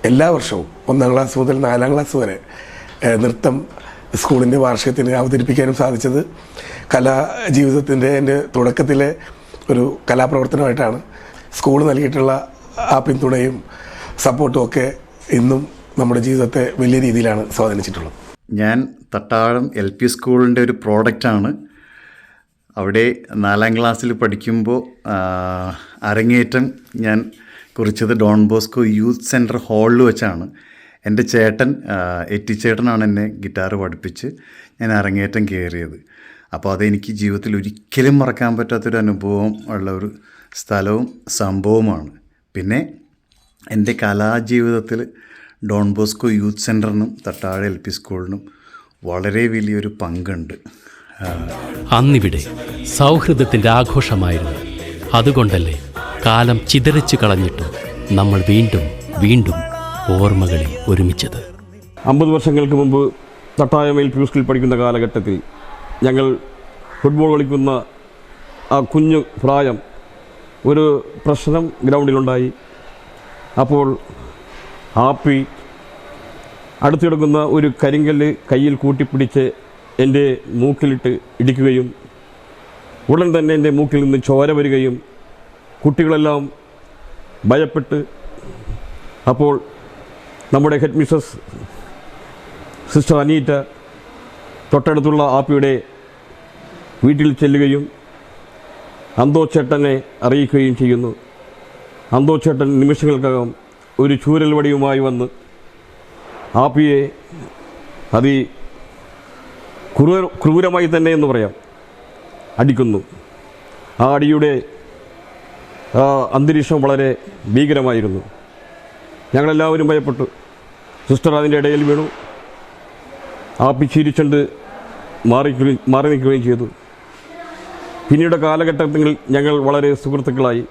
എല്ലാ വർഷവും 1-ാം ക്ലാസ് മുതൽ 4-ാം ക്ലാസ് വരെ നൃത്തം സ്കൂളിൻ്റെ വാർഷികത്തിന് അവതരിപ്പിക്കാനും സാധിച്ചത് കലാജീവിതത്തിൻ്റെ എൻ്റെ തുടക്കത്തിലെ ഒരു കലാപ്രവർത്തനമായിട്ടാണ്. സ്കൂൾ നൽകിയിട്ടുള്ള ആ പിന്തുണയും സപ്പോർട്ടും ഒക്കെ ഇന്നും നമ്മുടെ ജീവിതത്തെ വലിയ രീതിയിലാണ് സ്വാധീനിച്ചിട്ടുള്ളത്. ഞാൻ തട്ടാളം LP സ്കൂളിൻ്റെ ഒരു പ്രോഡക്റ്റാണ്. അവിടെ 4-ാം ക്ലാസ്സിൽ പഠിക്കുമ്പോൾ അരങ്ങേറ്റം ഞാൻ കുറിച്ചത് ഡോൺ ബോസ്കോ യൂത്ത് സെൻറ്റർ ഹാളിൽ വെച്ചാണ്. എൻ്റെ ചേട്ടൻ എറ്റിച്ചേട്ടനാണ് എന്നെ ഗിറ്റാർ പഠിപ്പിച്ച് ഞാൻ അരങ്ങേറ്റം കയറിയത്. അപ്പോൾ അതെനിക്ക് ജീവിതത്തിൽ ഒരിക്കലും മറക്കാൻ പറ്റാത്തൊരു അനുഭവം ഉള്ള ഒരു സ്ഥലവും സംഭവമാണ്. പിന്നെ എൻ്റെ കലാജീവിതത്തിൽ ഡോൺ ബോസ്കോ യൂത്ത് സെൻറ്ററിനും തട്ടാഴ LP സ്കൂളിനും വളരെ വലിയൊരു പങ്കുണ്ട്. അന്നിവിടെ സൗഹൃദത്തിൻ്റെ ആഘോഷമായിരുന്നു. അതുകൊണ്ടല്ലേ കാലം ചിതറിച്ചു കളഞ്ഞിട്ടും നമ്മൾ വീണ്ടും വീണ്ടും ഓർമ്മകളിൽ ഒരുമിച്ചത്. 50 വർഷങ്ങൾക്ക് മുമ്പ് തട്ടായം LP സ്കൂളിൽ പഠിക്കുന്ന കാലഘട്ടത്തിൽ ഞങ്ങൾ ഫുട്ബോൾ കളിക്കുന്ന ആ കുഞ്ഞു പ്രായം ഒരു പ്രശ്നം ഗ്രൗണ്ടിലുണ്ടായി. അപ്പോൾ ആപ്പി അടുത്തിടക്കുന്ന ഒരു കരിങ്കല്ല് കയ്യിൽ കൂട്ടിപ്പിടിച്ച് എൻ്റെ മൂക്കിലിട്ട് ഇടിക്കുകയും ഉടൻ തന്നെ എൻ്റെ മൂക്കിൽ നിന്ന് ചോര വരികയും കുട്ടികളെല്ലാം ഭയപ്പെട്ട് അപ്പോൾ നമ്മുടെ ഹെഡ് മിസ്സസ് സിസ്റ്റർ അനീറ്റ തൊട്ടടുത്തുള്ള ആപ്പിയുടെ വീട്ടിൽ ചെല്ലുകയും അന്തോച്ചേട്ടനെ അറിയിക്കുകയും ചെയ്യുന്നു. അന്തോച്ചേട്ടൻ നിമിഷങ്ങൾക്കകം ഒരു ചൂരൽ വടിയുമായി വന്ന് ആപ്പിയെ ക്രൂരമായി തന്നെ എന്ന് പറയാം അടിക്കുന്നു. ആ അടിയുടെ അന്തരീക്ഷം വളരെ ഭീകരമായിരുന്നു. ഞങ്ങളെല്ലാവരും ഭയപ്പെട്ടു. സിസ്റ്റർ അതിൻ്റെ ഇടയിൽ വീണു. ആപ്പി ചിരിച്ചുകൊണ്ട് മാറി നിൽക്കുകയും ചെയ്തു. പിന്നീട് കാലഘട്ടത്തിൽ ഞങ്ങൾ വളരെ സുഹൃത്തുക്കളായി.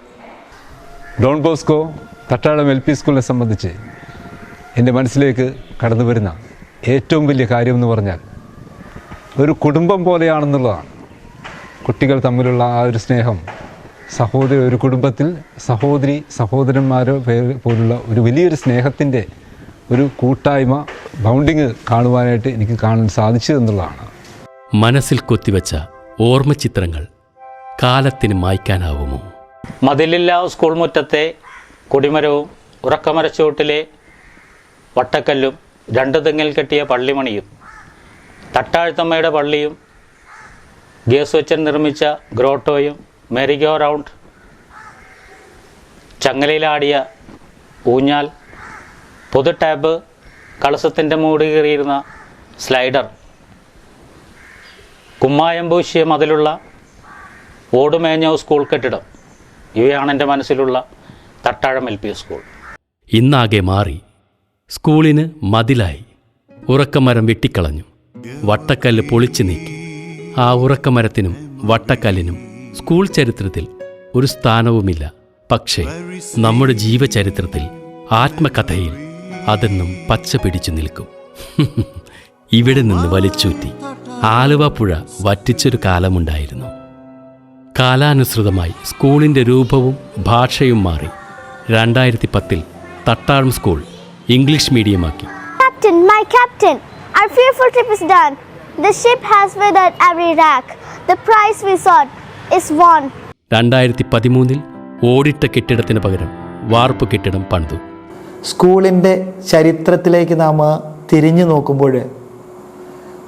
ഡോൺ ബോസ്കോ തട്ടാളം LP സ്കൂളിനെ സംബന്ധിച്ച് എൻ്റെ മനസ്സിലേക്ക് കടന്നു വരുന്ന ഏറ്റവും വലിയ കാര്യമെന്ന് പറഞ്ഞാൽ ഒരു കുടുംബം പോലെയാണെന്നുള്ളതാണ്. കുട്ടികൾ തമ്മിലുള്ള ആ ഒരു സ്നേഹം, ഒരു കുടുംബത്തിൽ സഹോദരന്മാരോ പോലുള്ള ഒരു വലിയൊരു സ്നേഹത്തിൻ്റെ ഒരു കൂട്ടായ്മ, ബൗണ്ടിങ് കാണുവാനായിട്ട് എനിക്ക് കാണാൻ സാധിച്ചു എന്നുള്ളതാണ്. മനസ്സിൽ കൊത്തിവെച്ച ഓർമ്മചിത്രങ്ങൾ കാലത്തിന് മായ്ക്കാനാവുമോ? മതിലില്ലാ സ്കൂൾ മുറ്റത്തെ കൊടിമരവും ഉറക്കമരച്ചുവട്ടിലെ വട്ടക്കല്ലും 2 തെങ്ങിൽ കെട്ടിയ പള്ളിമണിയും തട്ടാഴ്ത്തമ്മയുടെ പള്ളിയും ഗ്യാസ് വെച്ചൻ നിർമ്മിച്ച ഗ്രോട്ടോയും മെരിഗോ റൗണ്ട്, ചങ്ങലയിലാടിയ ഊഞ്ഞാൽ, പൊതു ടാബ്, കളസത്തിൻ്റെ മൂട് കീറിയിരുന്ന സ്ലൈഡർ, കുമ്മായം പൂശിയ മതിലുള്ള ഓടുമേഞ്ഞ സ്കൂൾ കെട്ടിടം, ഇവയാണ് എൻ്റെ മനസ്സിലുള്ള തട്ടാഴം LP സ്കൂൾ. ഇന്നാകെ മാറി. സ്കൂളിന് മതിലായി. ഉറക്കമരം വെട്ടിക്കളഞ്ഞു. വട്ടക്കല്ല് പൊളിച്ചു നീക്കി. ആ ഉറക്കമരത്തിനും വട്ടക്കല്ലിനും സ്കൂൾ ചരിത്രത്തിൽ ഒരു സ്ഥാനവുമില്ല. പക്ഷേ നമ്മുടെ ജീവചരിത്രത്തിൽ, ആത്മകഥയിൽ അതെന്നും പച്ച പിടിച്ചു നിൽക്കും. ഇവിടെ നിന്ന് വലിച്ചൂറ്റി ആലുവ പുഴ വറ്റിച്ചൊരു കാലമുണ്ടായിരുന്നു. കാലാനുസൃതമായി സ്കൂളിൻ്റെ രൂപവും ഭാഷയും മാറി. 2010 തട്ടാളം സ്കൂൾ ഇംഗ്ലീഷ് മീഡിയമാക്കി. Captain, my captain, our fearful trip is done. The ship has withered every rack. The prize we sought is won. 2013 ഓടിട്ട കെട്ടിടത്തിന് പകരം വാർപ്പ് കെട്ടിടം പണിതു. സ്കൂളിൻ്റെ ചരിത്രത്തിലേക്ക് നാം തിരിഞ്ഞു നോക്കുമ്പോൾ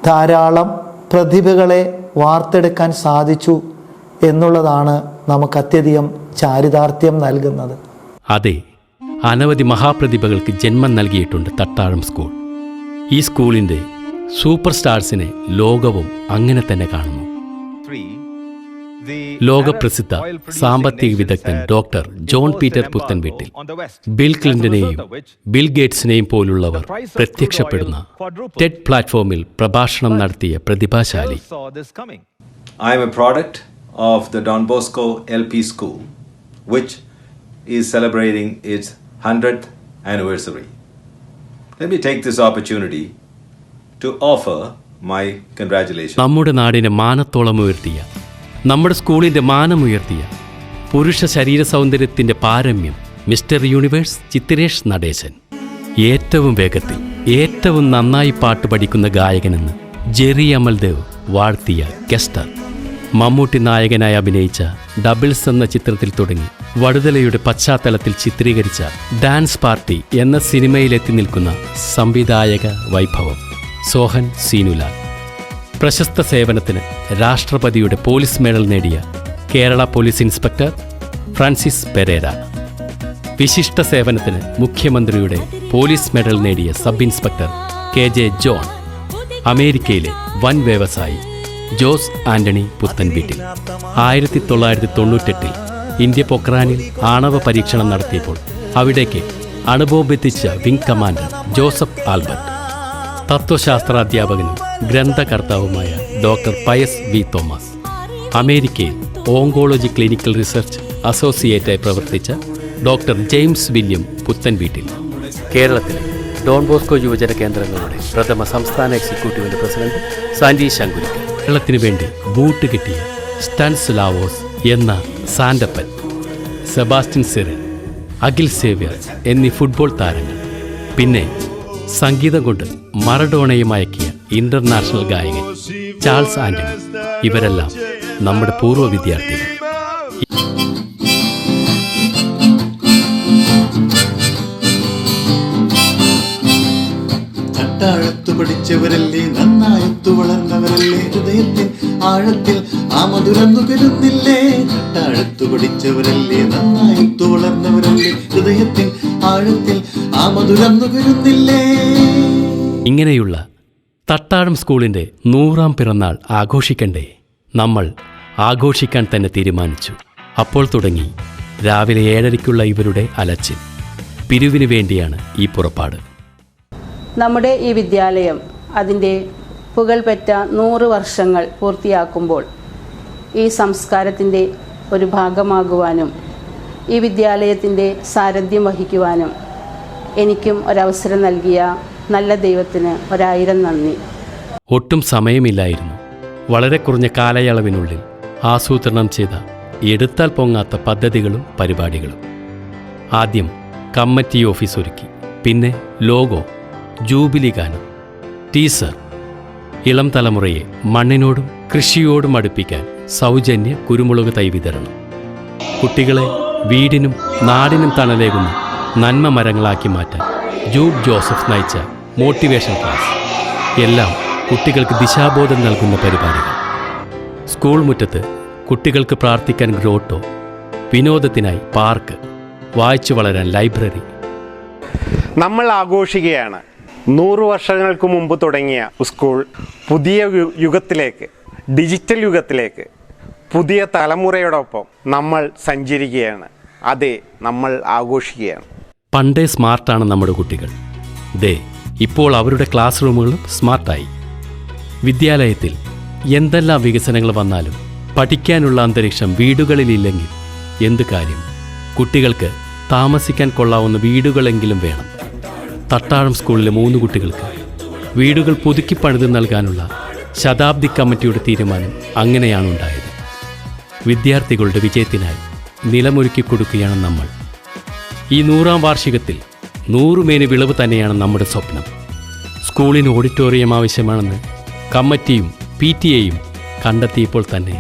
ധാരാളം പ്രതിഭകളെ വാർത്തെടുക്കാൻ സാധിച്ചു എന്നുള്ളതാണ് നമുക്ക് അത്യധികം ചാരിതാർത്ഥ്യം നൽകുന്നത്. അതെ, അനവധി മഹാപ്രതിഭകൾക്ക് ജന്മം നൽകിയിട്ടുണ്ട് തട്ടാഴം സ്കൂൾ. ഈ സ്കൂളിൻ്റെ സൂപ്പർ സ്റ്റാർസിനെ ലോകവും അങ്ങനെ തന്നെ കാണുന്നു. ലോകപ്രസിദ്ധ സാമ്പത്തിക വിദഗ്ധൻ ഡോക്ടർ ജോൺ പീറ്റർ പുത്തൻവീട്ടിൽ, ബിൽ ക്ലിന്റനെയും ബിൽ ഗേറ്റ്സിനെയും പോലുള്ളവർ പ്രത്യക്ഷപ്പെടുന്ന ടെഡ് പ്ലാറ്റ്ഫോമിൽ പ്രഭാഷണം നടത്തിയ പ്രതിഭാശാലി. I am a product of the Don Bosco LP School, which is celebrating its 100th anniversary. Let me take this opportunity to offer my congratulations. നമ്മുടെ നാടിനെ മാനത്തോളം ഉയർത്തിയ, നമ്മുടെ സ്കൂളിൻ്റെ മാനമുയർത്തിയ പുരുഷ ശരീര സൗന്ദര്യത്തിൻ്റെ പാരമ്യം മിസ്റ്റർ യൂണിവേഴ്സ് ചിത്തിരേഷ് നടേശൻ. ഏറ്റവും വേഗത്തിൽ ഏറ്റവും നന്നായി പാട്ട് പഠിക്കുന്ന ഗായകനെന്ന് ജെറി അമൽദേവ് വാഴ്ത്തിയ കെസ്റ്റർ. മമ്മൂട്ടി നായകനായി അഭിനയിച്ച ഡബിൾസ് എന്ന ചിത്രത്തിൽ തുടങ്ങി വടുതലയുടെ പശ്ചാത്തലത്തിൽ ചിത്രീകരിച്ച ഡാൻസ് പാർട്ടി എന്ന സിനിമയിലെത്തി നിൽക്കുന്ന സംവിധായക വൈഭവം സോഹൻ സീനുലാൽ. പ്രശസ്ത സേവനത്തിന് രാഷ്ട്രപതിയുടെ പോലീസ് മെഡൽ നേടിയ Kerala police inspector Francis Pereira. വിശിഷ്ട സേവനത്തിന് മുഖ്യമന്ത്രിയുടെ പോലീസ് മെഡൽ നേടിയ സബ് ഇൻസ്പെക്ടർ KJ ജോൺ. അമേരിക്കയിലെ വൻ വ്യവസായി ജോസ് ആന്റണി പുത്തൻവീട്ടിൽ. 1998 ഇന്ത്യ പൊക്രാനിൽ ആണവ പരീക്ഷണം നടത്തിയപ്പോൾ അവിടേക്ക് അണുബോംബെത്തിച്ച വിംഗ് കമാൻഡർ ജോസഫ് ആൽബർട്ട്. തത്വശാസ്ത്രാധ്യാപകനും ഗ്രന്ഥകർത്താവുമായ ഡോക്ടർ പയസ് വി തോമസ്. അമേരിക്കയിൽ ഓങ്കോളജി ക്ലിനിക്കൽ റിസർച്ച് അസോസിയേറ്റായി പ്രവർത്തിച്ച ഡോക്ടർ ജെയിംസ് വില്യം പുത്തൻവീട്ടിൽ. കേരളത്തിലെ ഡോൺ ബോസ്കോ യുവജന കേന്ദ്രങ്ങളുടെ പ്രഥമ സംസ്ഥാന എക്സിക്യൂട്ടീവിൻ്റെ പ്രസിഡന്റ് സാൻഡി ശങ്കുലിക്കൽ. കേരളത്തിനു വേണ്ടി ബൂട്ട് കിട്ടിയ സ്റ്റൻസ് ലാവോസ് എന്ന സാൻഡപ്പൻ, സെബാസ്റ്റ്യൻ സിറിൽ, അഖിൽ സേവ്യർ എന്നീ ഫുട്ബോൾ താരങ്ങൾ. പിന്നെ സംഗീതം കൊണ്ട് മറഡോണയെ മയക്കിയ ഇന്റർനാഷണൽ ഗായകൻ ചാൾസ് ആന്റണി. ഇവരെല്ലാം നമ്മുടെ പൂർവ്വ വിദ്യാർത്ഥികൾ. തട്ടാഴത്തു പഠിച്ചവരല്ലേ, നന്നായത്തു വളർന്നവരല്ലേ, ഹൃദയത്തിൽ ആഴത്തിൽ ആ മധുരം നുകരുന്നില്ലേ. തട്ടാഴത്തു പഠിച്ചവരല്ലേ, നന്നായത്തു വളർന്നവരല്ലേ, ഹൃദയത്തിൽ ആഴത്തിൽ ആ മധുരം നുകരുന്നില്ലേ. ഇങ്ങനെയുള്ള തട്ടാഴം സ്കൂളിൻ്റെ 100ാം പിറന്നാൾ ആഘോഷിക്കണ്ടേ? നമ്മൾ ആഘോഷിക്കാൻ തന്നെ തീരുമാനിച്ചു. അപ്പോൾ തുടങ്ങി രാവിലെ 7:30 ഇവരുടെ അലച്ചിൽ. പിരിവിന് വേണ്ടിയാണ് ഈ പുറപ്പാട്. നമ്മുടെ ഈ വിദ്യാലയം അതിൻ്റെ പുകൾപെറ്റ 100 വർഷങ്ങൾ പൂർത്തിയാക്കുമ്പോൾ ഈ സംസ്കാരത്തിൻ്റെ ഒരു ഭാഗമാകുവാനും ഈ വിദ്യാലയത്തിൻ്റെ സാരഥ്യം വഹിക്കുവാനും എനിക്കും ഒരവസരം നൽകിയ നല്ല ദൈവത്തിന് 1000 നന്ദി. ഒട്ടും സമയമില്ലായിരുന്നു. വളരെ കുറഞ്ഞ കാലയളവിനുള്ളിൽ ആസൂത്രണം ചെയ്ത എടുത്താൽ പൊങ്ങാത്ത പദ്ധതികളും പരിപാടികളും. ആദ്യം കമ്മിറ്റി ഓഫീസ് ഒരുക്കി. പിന്നെ ലോഗോ, ജൂബിലി ഗാനം, ടീസർ. ഇളം തലമുറയെ മണ്ണിനോടും കൃഷിയോടും അടുപ്പിക്കാൻ സൗജന്യ കുരുമുളക് തൈ വിതരണം. കുട്ടികളെ വീടിനും നാടിനും തണലേകുന്ന നന്മ മരങ്ങളാക്കി മാറ്റാൻ ജൂഡ് ജോസഫ് നയിച്ച മോട്ടിവേഷൻ ക്ലാസ്. എല്ലാം കുട്ടികൾക്ക് ദിശാബോധം നൽകുന്ന പരിപാടികൾ. സ്കൂൾ മുറ്റത്ത് കുട്ടികൾക്ക് പ്രാർത്ഥിക്കാൻ ഗ്രോട്ടോ, വിനോദത്തിനായി പാർക്ക്, വായിച്ചു വളരാൻ ലൈബ്രറി. നമ്മൾ ആഘോഷിക്കുകയാണ് 100 വർഷങ്ങൾക്ക് മുമ്പ് തുടങ്ങിയ സ്കൂൾ പുതിയ യുഗത്തിലേക്ക്, ഡിജിറ്റൽ യുഗത്തിലേക്ക്, പുതിയ തലമുറയോടൊപ്പം നമ്മൾ സഞ്ചരിക്കുകയാണ്. അതെ, നമ്മൾ ആഘോഷിക്കുകയാണ്. പണ്ടേ സ്മാർട്ടാണ് നമ്മുടെ കുട്ടികൾ. ദേ, ഇപ്പോൾ അവരുടെ ക്ലാസ് റൂമുകളും സ്മാർട്ടായി. വിദ്യാലയത്തിൽ എന്തെല്ലാം വികസനങ്ങൾ വന്നാലും പഠിക്കാനുള്ള അന്തരീക്ഷം വീടുകളിലില്ലെങ്കിൽ എന്ത് കാര്യം? കുട്ടികൾക്ക് താമസിക്കാൻ കൊള്ളാവുന്ന വീടുകളെങ്കിലും വേണം. തട്ടാഴം സ്കൂളിലെ 3 കുട്ടികൾക്ക് വീടുകൾ പുതുക്കി പണിത് നൽകാനുള്ള ശതാബ്ദി കമ്മിറ്റിയുടെ തീരുമാനം അങ്ങനെയാണ് ഉണ്ടായത്. വിദ്യാർത്ഥികളുടെ വിജയത്തിനായി നിലമൊരുക്കി കൊടുക്കുകയാണ് നമ്മൾ. ഈ 100ാം വാർഷികത്തിൽ 100 മേനി വിളവ് തന്നെയാണ് നമ്മുടെ സ്വപ്നം. സ്കൂളിന് ഓഡിറ്റോറിയം ആവശ്യമാണെന്ന് കമ്മിറ്റിയും PTA-യും കണ്ടെത്തിയപ്പോൾ തന്നെ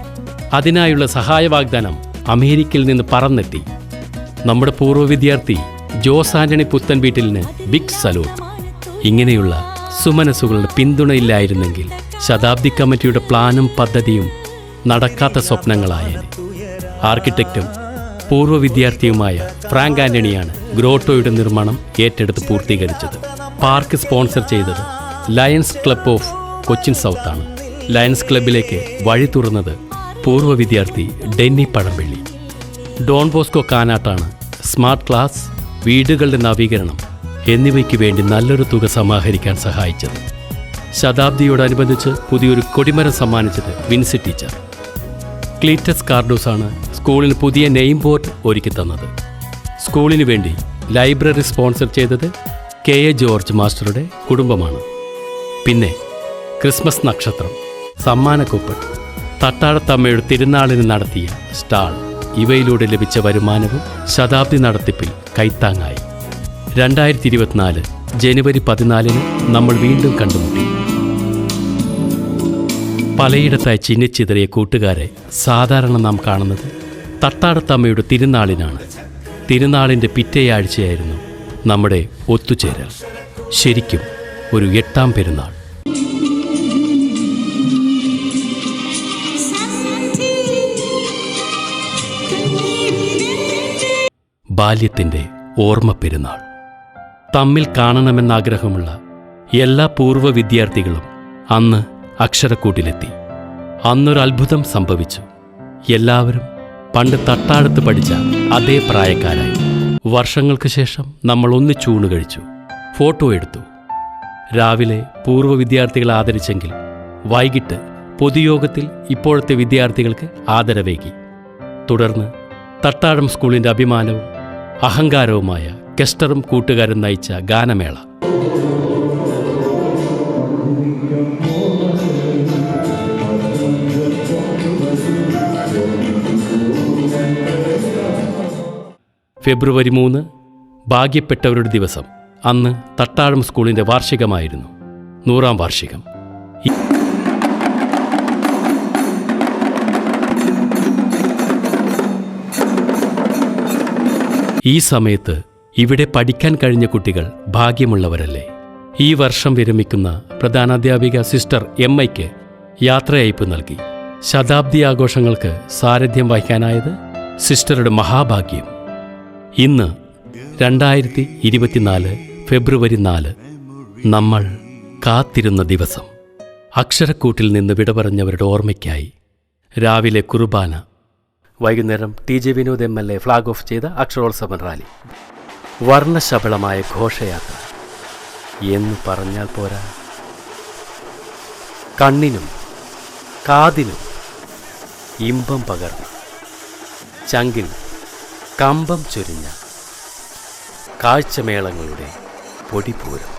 അതിനായുള്ള സഹായ വാഗ്ദാനം അമേരിക്കയിൽ നിന്ന് പറന്നെത്തി. നമ്മുടെ പൂർവ്വ വിദ്യാർത്ഥി ജോസ് ആന്റണി പുത്തൻവീട്ടിലിന് ബിഗ് സല്യൂട്ട്. ഇങ്ങനെയുള്ള സുമനസ്സുകളുടെ പിന്തുണയില്ലായിരുന്നെങ്കിൽ ശതാബ്ദി കമ്മിറ്റിയുടെ പ്ലാനും പദ്ധതിയും നടക്കാത്ത സ്വപ്നങ്ങളായേനെ. ആർക്കിടെക്റ്റും പൂർവ്വ വിദ്യാർത്ഥിയുമായ ഫ്രാങ്ക് ആന്റണിയാണ് ഗ്രോട്ടോയുടെ നിർമ്മാണം ഏറ്റെടുത്ത് പൂർത്തീകരിച്ചത്. പാർക്ക് സ്പോൺസർ ചെയ്തത് ലയൺസ് ക്ലബ് ഓഫ് കൊച്ചിൻ സൗത്താണ്. ലയൺസ് ക്ലബിലേക്ക് വഴി തുറന്നത് പൂർവ്വ വിദ്യാർത്ഥി ഡെന്നി പഴമ്പള്ളി. ഡോൺ ബോസ്കോ കാനാട്ടാണ് സ്മാർട്ട് ക്ലാസ്, വീടുകളുടെ നവീകരണം എന്നിവയ്ക്ക് വേണ്ടി നല്ലൊരു തുക സമാഹരിക്കാൻ സഹായിച്ചത്. ശതാബ്ദിയോടനുബന്ധിച്ച് പുതിയൊരു കൊടിമരം സമ്മാനിച്ചത് വിൻസി ടീച്ചർ. ക്ലീറ്റസ് കാർഡോസാണ് സ്കൂളിന് പുതിയ നെയിം ബോർഡ് ഒരുക്കി തന്നത്. സ്കൂളിന് വേണ്ടി ലൈബ്രറി സ്പോൺസർ ചെയ്തത് KA ജോർജ് മാസ്റ്ററുടെ കുടുംബമാണ്. പിന്നെ ക്രിസ്മസ് നക്ഷത്രം, സമ്മാനക്കൂപ്പൺ, തട്ടാടത്തമ്മയുടെ തിരുനാളിന് നടത്തിയ സ്റ്റാൾ ഇവയിലൂടെ ലഭിച്ച വരുമാനവും ശതാബ്ദി നടത്തിപ്പിൽ കൈത്താങ്ങായി. 2024 ജനുവരി 14 നമ്മൾ വീണ്ടും കണ്ടുമുട്ടി. പലയിടത്തായി ചിന്നിച്ചിതറിയ കൂട്ടുകാരെ സാധാരണ നാം കാണുന്നത് തട്ടാടത്തമ്മയുടെ തിരുനാളിനാണ്. തിരുനാളിൻ്റെ പിറ്റേയാഴ്ചയായിരുന്നു നമ്മുടെ ഒത്തുചേരൽ. ശരിക്കും ഒരു 8ാം പെരുന്നാൾ. ബാല്യത്തിൻ്റെ ഓർമ്മ പെരുന്നാൾ. തമ്മിൽ കാണണമെന്നാഗ്രഹമുള്ള എല്ലാ പൂർവ്വ വിദ്യാർത്ഥികളും അന്ന് അക്ഷരക്കൂട്ടിലെത്തി. അന്നൊരത്ഭുതം സംഭവിച്ചു. എല്ലാവരും പണ്ട് തട്ടാടത്ത് പഠിച്ച അതേ പ്രായക്കാരായി. വർഷങ്ങൾക്ക് ശേഷം നമ്മൾ ഒന്നിച്ചൂണ് കഴിച്ചു, ഫോട്ടോ എടുത്തു. രാവിലെ പൂർവ്വ വിദ്യാർത്ഥികളെ ആദരിച്ചെങ്കിൽ വൈകിട്ട് പൊതുയോഗത്തിൽ ഇപ്പോഴത്തെ വിദ്യാർത്ഥികൾക്ക് ആദരവേകി. തുടർന്ന് തട്ടാടം സ്കൂളിൻ്റെ അഭിമാനവും അഹങ്കാരവുമായ കെസ്റ്ററും കൂട്ടുകാരും നയിച്ച ഗാനമേള. ഫെബ്രുവരി 3 ഭാഗ്യപ്പെട്ടവരുടെ ദിവസം. അന്ന് തട്ടാഴം സ്കൂളിൻ്റെ വാർഷികമായിരുന്നു, 100ാം വാർഷികം. ഈ സമയത്ത് ഇവിടെ പഠിക്കാൻ കഴിഞ്ഞ കുട്ടികൾ ഭാഗ്യമുള്ളവരല്ലേ. ഈ വർഷം വിരമിക്കുന്ന പ്രധാനാധ്യാപിക സിസ്റ്റർ MIക്ക് യാത്രയയപ്പ് നൽകി. ശതാബ്ദി ആഘോഷങ്ങൾക്ക് സാരഥ്യം വഹിക്കാനായത് സിസ്റ്ററുടെ മഹാഭാഗ്യം. ഇന്ന് 2024 ഫെബ്രുവരി 4 നമ്മൾ കാത്തിരുന്ന ദിവസം. അക്ഷരക്കൂട്ടിൽ നിന്ന് വിട പറഞ്ഞവരുടെ ഓർമ്മയ്ക്കായി രാവിലെ കുർബാന, വൈകുന്നേരം TJ Vinod MLA flag off ചെയ്ത അക്ഷരോത്സവ റാലി, വർണ്ണശബളമായ ഘോഷയാത്ര എന്ന് പറഞ്ഞാൽ പോരാ. കണ്ണിനും കാതിനും ഇമ്പം പകർന്നു, ചങ്കിൽ കമ്പം ചൊരിഞ്ഞ കാഴ്ചമേളങ്ങളുടെ പൊടിപൂരം,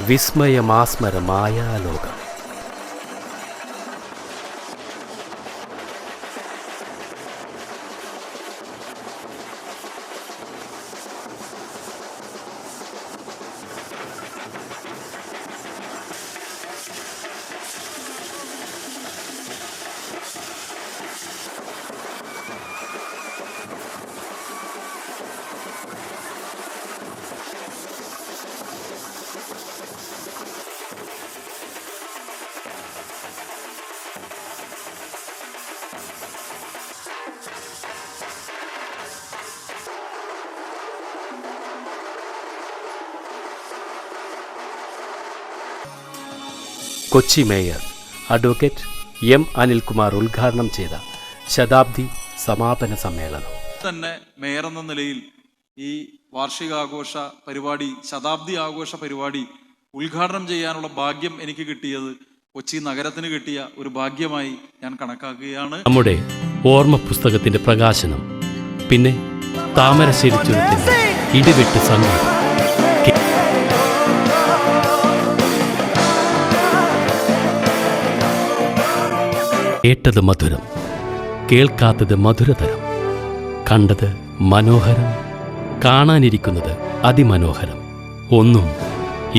വിസ്മയമാസ്മര മായാലോകം. Kochi mayor advocate M. Anilkumar ഉദ്ഘാടനം ചെയ്ത ശതാബ്ദി സമാപന സമ്മേളനം. തന്നെ മേയർ എന്ന നിലയിൽ ഈ വാർഷികാഘോഷ പരിപാടി, ശതാബ്ദി ആഘോഷ പരിപാടി ഉദ്ഘാടനം ചെയ്യാനുള്ള ഭാഗ്യം എനിക്ക് കിട്ടിയത് കൊച്ചി നഗരത്തിന് കിട്ടിയ ഒരു ഭാഗ്യമായി ഞാൻ കണക്കാക്കുകയാണ്. നമ്മുടെ ഓർമ്മ പുസ്തകത്തിന്റെ പ്രകാശനം, പിന്നെ താമരശ്ശേരി ചുരത്തിന്റെ ഇടിവെട്ട് സംഗീതം. കേട്ടത് മധുരം, കേൾക്കാത്തത് മധുരതരം, കണ്ടത് മനോഹരം, കാണാനിരിക്കുന്നത് അതിമനോഹരം. ഒന്നും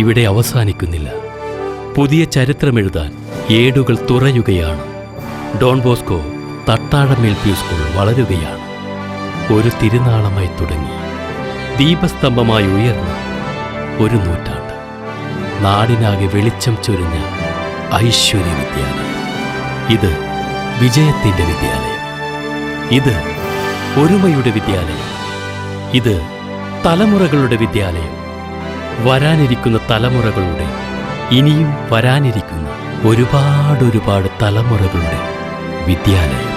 ഇവിടെ അവസാനിക്കുന്നില്ല. പുതിയ ചരിത്രമെഴുതാൻ ഏടുകൾ തുറയുകയാണ്. ഡോൺ ബോസ്കോ തട്ടാഴം LP സ്കൂൾ വളരുകയാണ്. ഒരു തിരുനാളമായി തുടങ്ങി, ദീപസ്തംഭമായി ഉയർന്ന ഒരു നൂറ്റാണ്ട്. നാടിനാകെ വെളിച്ചം ചൊരിഞ്ഞ ഐശ്വര്യ വിദ്യാലയം. ഇത് വിജയത്തിൻ്റെ വിദ്യാലയം. ഇത് ഒരുമയുടെ വിദ്യാലയം. ഇത് തലമുറകളുടെ വിദ്യാലയം. വരാനിരിക്കുന്ന തലമുറകളുടെ, ഇനിയും വരാനിരിക്കുന്ന ഒരുപാട് തലമുറകളുടെ വിദ്യാലയം.